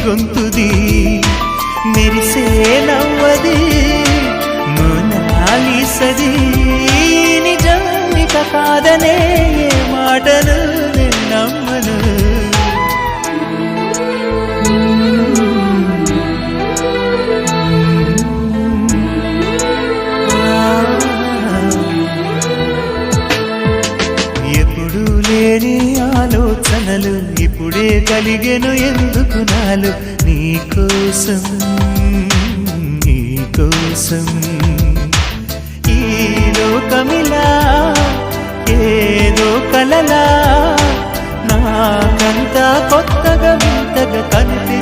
గొంతుది మెరిసే నవ్వది మోనాలిసది నిజానిక కాదనే మాటను నమ్మను ఎప్పుడు లేని ఆలోచనలు ఇప్పుడే కలిగెను ఎందుకు నాలు నీకోసం నీకోసం ఈ లోకమిలా ఏదో కలలా నాకంతా కొత్తగా వింతగా కనిపి